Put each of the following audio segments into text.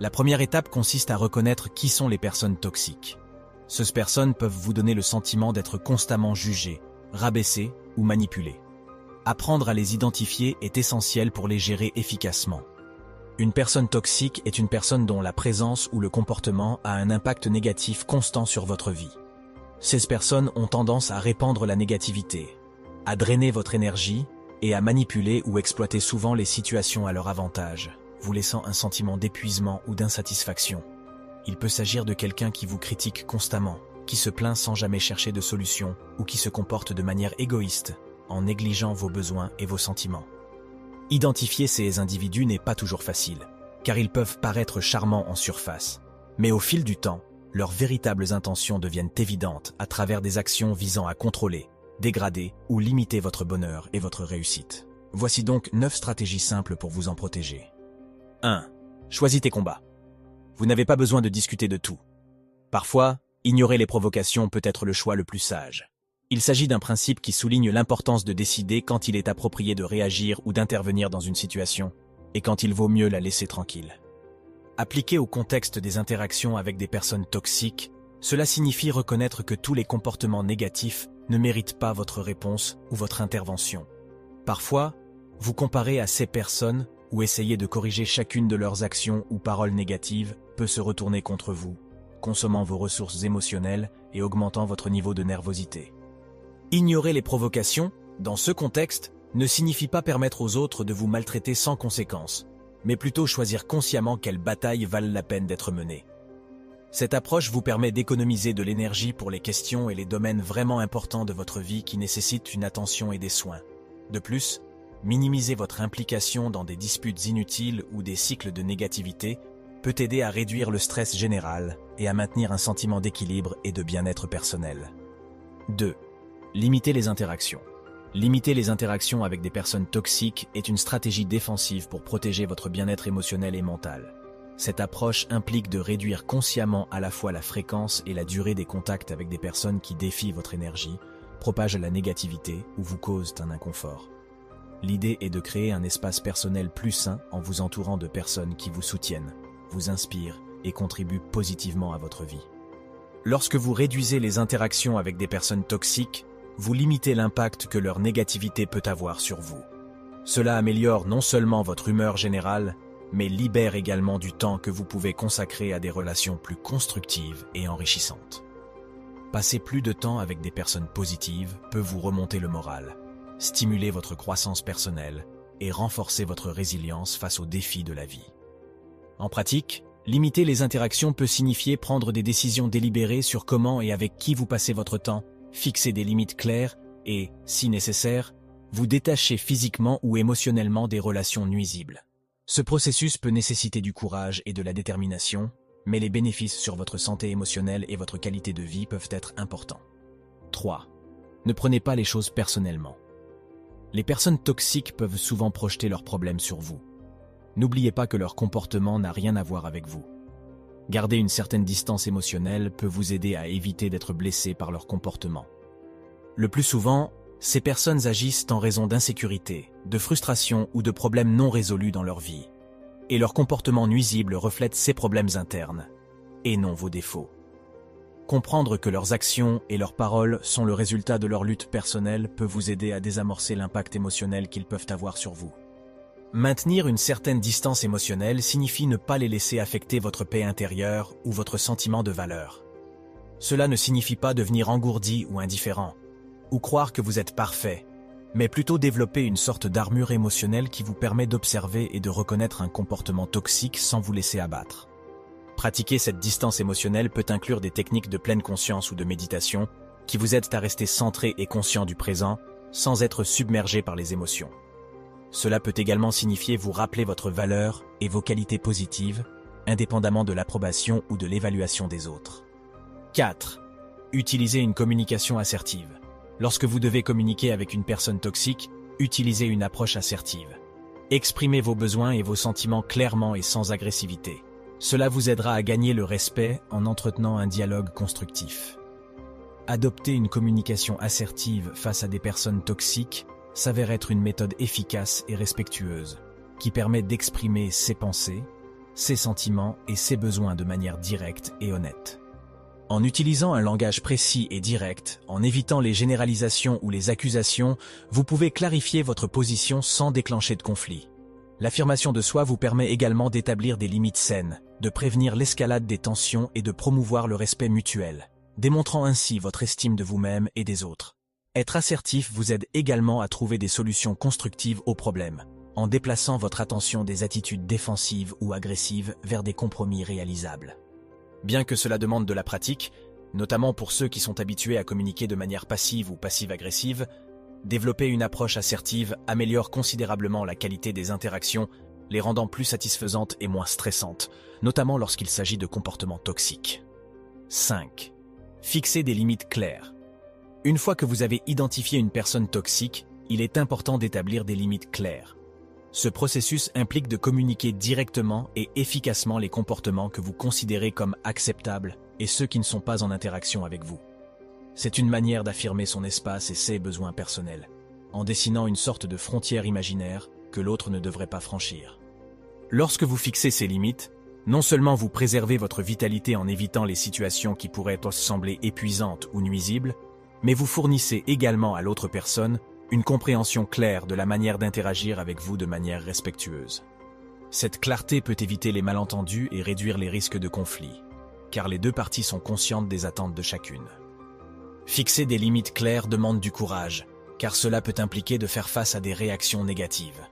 La première étape consiste à reconnaître qui sont les personnes toxiques. Ces personnes peuvent vous donner le sentiment d'être constamment jugées, rabaissées ou manipulées. Apprendre à les identifier est essentiel pour les gérer efficacement. Une personne toxique est une personne dont la présence ou le comportement a un impact négatif constant sur votre vie. Ces personnes ont tendance à répandre la négativité, à drainer votre énergie et à manipuler ou exploiter souvent les situations à leur avantage, vous laissant un sentiment d'épuisement ou d'insatisfaction. Il peut s'agir de quelqu'un qui vous critique constamment, qui se plaint sans jamais chercher de solution ou qui se comporte de manière égoïste, en négligeant vos besoins et vos sentiments. Identifier ces individus n'est pas toujours facile, car ils peuvent paraître charmants en surface. Mais au fil du temps, leurs véritables intentions deviennent évidentes à travers des actions visant à contrôler, dégrader ou limiter votre bonheur et votre réussite. Voici donc 9 stratégies simples pour vous en protéger. 1. Choisis tes combats. Vous n'avez pas besoin de discuter de tout. Parfois, ignorer les provocations peut être le choix le plus sage. Il s'agit d'un principe qui souligne l'importance de décider quand il est approprié de réagir ou d'intervenir dans une situation, et quand il vaut mieux la laisser tranquille. Appliqué au contexte des interactions avec des personnes toxiques, cela signifie reconnaître que tous les comportements négatifs ne méritent pas votre réponse ou votre intervention. Parfois, vous comparez à ces personnes ou essayer de corriger chacune de leurs actions ou paroles négatives peut se retourner contre vous, consommant vos ressources émotionnelles et augmentant votre niveau de nervosité. Ignorer les provocations, dans ce contexte, ne signifie pas permettre aux autres de vous maltraiter sans conséquence, mais plutôt choisir consciemment quelles batailles valent la peine d'être menées. Cette approche vous permet d'économiser de l'énergie pour les questions et les domaines vraiment importants de votre vie qui nécessitent une attention et des soins. De plus, minimiser votre implication dans des disputes inutiles ou des cycles de négativité peut aider à réduire le stress général et à maintenir un sentiment d'équilibre et de bien-être personnel. 2. Limiter les interactions. Limiter les interactions avec des personnes toxiques est une stratégie défensive pour protéger votre bien-être émotionnel et mental. Cette approche implique de réduire consciemment à la fois la fréquence et la durée des contacts avec des personnes qui défient votre énergie, propagent la négativité ou vous causent un inconfort. L'idée est de créer un espace personnel plus sain en vous entourant de personnes qui vous soutiennent, vous inspirent et contribuent positivement à votre vie. Lorsque vous réduisez les interactions avec des personnes toxiques, vous limitez l'impact que leur négativité peut avoir sur vous. Cela améliore non seulement votre humeur générale, mais libère également du temps que vous pouvez consacrer à des relations plus constructives et enrichissantes. Passer plus de temps avec des personnes positives peut vous remonter le moral, stimuler votre croissance personnelle et renforcer votre résilience face aux défis de la vie. En pratique, limiter les interactions peut signifier prendre des décisions délibérées sur comment et avec qui vous passez votre temps, fixer des limites claires et, si nécessaire, vous détacher physiquement ou émotionnellement des relations nuisibles. Ce processus peut nécessiter du courage et de la détermination, mais les bénéfices sur votre santé émotionnelle et votre qualité de vie peuvent être importants. 3. Ne prenez pas les choses personnellement. Les personnes toxiques peuvent souvent projeter leurs problèmes sur vous. N'oubliez pas que leur comportement n'a rien à voir avec vous. Garder une certaine distance émotionnelle peut vous aider à éviter d'être blessé par leur comportement. Le plus souvent, ces personnes agissent en raison d'insécurité, de frustration ou de problèmes non résolus dans leur vie. Et leur comportement nuisible reflète ces problèmes internes, et non vos défauts. Comprendre que leurs actions et leurs paroles sont le résultat de leur lutte personnelle peut vous aider à désamorcer l'impact émotionnel qu'ils peuvent avoir sur vous. Maintenir une certaine distance émotionnelle signifie ne pas les laisser affecter votre paix intérieure ou votre sentiment de valeur. Cela ne signifie pas devenir engourdi ou indifférent, ou croire que vous êtes parfait, mais plutôt développer une sorte d'armure émotionnelle qui vous permet d'observer et de reconnaître un comportement toxique sans vous laisser abattre. Pratiquer cette distance émotionnelle peut inclure des techniques de pleine conscience ou de méditation qui vous aident à rester centré et conscient du présent sans être submergé par les émotions. Cela peut également signifier vous rappeler votre valeur et vos qualités positives, indépendamment de l'approbation ou de l'évaluation des autres. 4. Utilisez une communication assertive. Lorsque vous devez communiquer avec une personne toxique, utilisez une approche assertive. Exprimez vos besoins et vos sentiments clairement et sans agressivité. Cela vous aidera à gagner le respect en entretenant un dialogue constructif. Adopter une communication assertive face à des personnes toxiques s'avère être une méthode efficace et respectueuse, qui permet d'exprimer ses pensées, ses sentiments et ses besoins de manière directe et honnête. En utilisant un langage précis et direct, en évitant les généralisations ou les accusations, vous pouvez clarifier votre position sans déclencher de conflit. L'affirmation de soi vous permet également d'établir des limites saines, de prévenir l'escalade des tensions et de promouvoir le respect mutuel, démontrant ainsi votre estime de vous-même et des autres. Être assertif vous aide également à trouver des solutions constructives aux problèmes, en déplaçant votre attention des attitudes défensives ou agressives vers des compromis réalisables. Bien que cela demande de la pratique, notamment pour ceux qui sont habitués à communiquer de manière passive ou passive-agressive, développer une approche assertive améliore considérablement la qualité des interactions, les rendant plus satisfaisantes et moins stressantes, notamment lorsqu'il s'agit de comportements toxiques. 5. Fixer des limites claires. Une fois que vous avez identifié une personne toxique, il est important d'établir des limites claires. Ce processus implique de communiquer directement et efficacement les comportements que vous considérez comme acceptables et ceux qui ne sont pas en interaction avec vous. C'est une manière d'affirmer son espace et ses besoins personnels, en dessinant une sorte de frontière imaginaire que l'autre ne devrait pas franchir. Lorsque vous fixez ces limites, non seulement vous préservez votre vitalité en évitant les situations qui pourraient sembler épuisantes ou nuisibles, mais vous fournissez également à l'autre personne une compréhension claire de la manière d'interagir avec vous de manière respectueuse. Cette clarté peut éviter les malentendus et réduire les risques de conflit, car les deux parties sont conscientes des attentes de chacune. Fixer des limites claires demande du courage, car cela peut impliquer de faire face à des réactions négatives.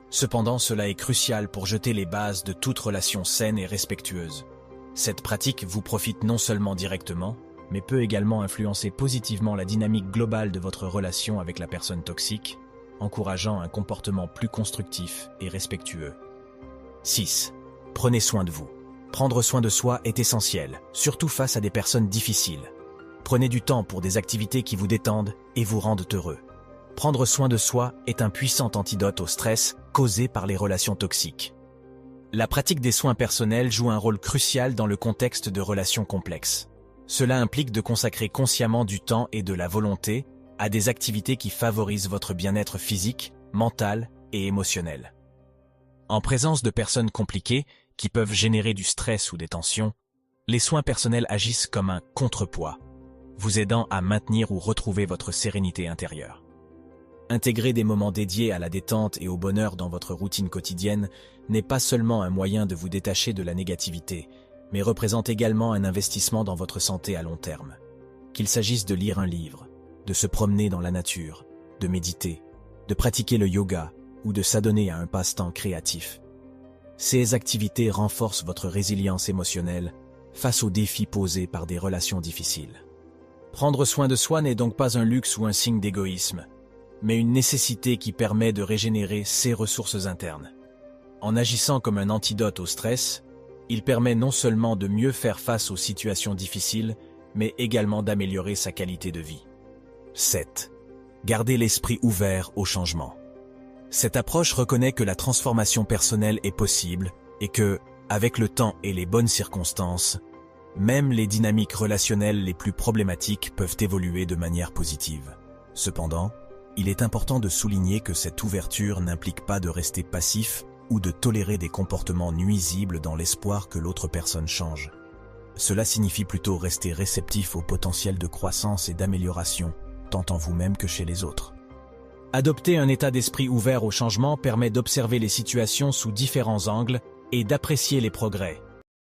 Cependant, cela est crucial pour jeter les bases de toute relation saine et respectueuse. Cette pratique vous profite non seulement directement, mais peut également influencer positivement la dynamique globale de votre relation avec la personne toxique, encourageant un comportement plus constructif et respectueux. 6. Prenez soin de vous. Prendre soin de soi est essentiel, surtout face à des personnes difficiles. Prenez du temps pour des activités qui vous détendent et vous rendent heureux. Prendre soin de soi est un puissant antidote au stress causé par les relations toxiques. La pratique des soins personnels joue un rôle crucial dans le contexte de relations complexes. Cela implique de consacrer consciemment du temps et de la volonté à des activités qui favorisent votre bien-être physique, mental et émotionnel. En présence de personnes compliquées qui peuvent générer du stress ou des tensions, les soins personnels agissent comme un contrepoids, vous aidant à maintenir ou retrouver votre sérénité intérieure. Intégrer des moments dédiés à la détente et au bonheur dans votre routine quotidienne n'est pas seulement un moyen de vous détacher de la négativité, mais représente également un investissement dans votre santé à long terme. Qu'il s'agisse de lire un livre, de se promener dans la nature, de méditer, de pratiquer le yoga ou de s'adonner à un passe-temps créatif. Ces activités renforcent votre résilience émotionnelle face aux défis posés par des relations difficiles. Prendre soin de soi n'est donc pas un luxe ou un signe d'égoïsme, mais une nécessité qui permet de régénérer ses ressources internes. En agissant comme un antidote au stress, il permet non seulement de mieux faire face aux situations difficiles, mais également d'améliorer sa qualité de vie. 7. Gardez l'esprit ouvert au changement. Cette approche reconnaît que la transformation personnelle est possible et que, avec le temps et les bonnes circonstances, même les dynamiques relationnelles les plus problématiques peuvent évoluer de manière positive. Cependant, il est important de souligner que cette ouverture n'implique pas de rester passif ou de tolérer des comportements nuisibles dans l'espoir que l'autre personne change. Cela signifie plutôt rester réceptif au potentiel de croissance et d'amélioration, tant en vous-même que chez les autres. Adopter un état d'esprit ouvert au changement permet d'observer les situations sous différents angles et d'apprécier les progrès,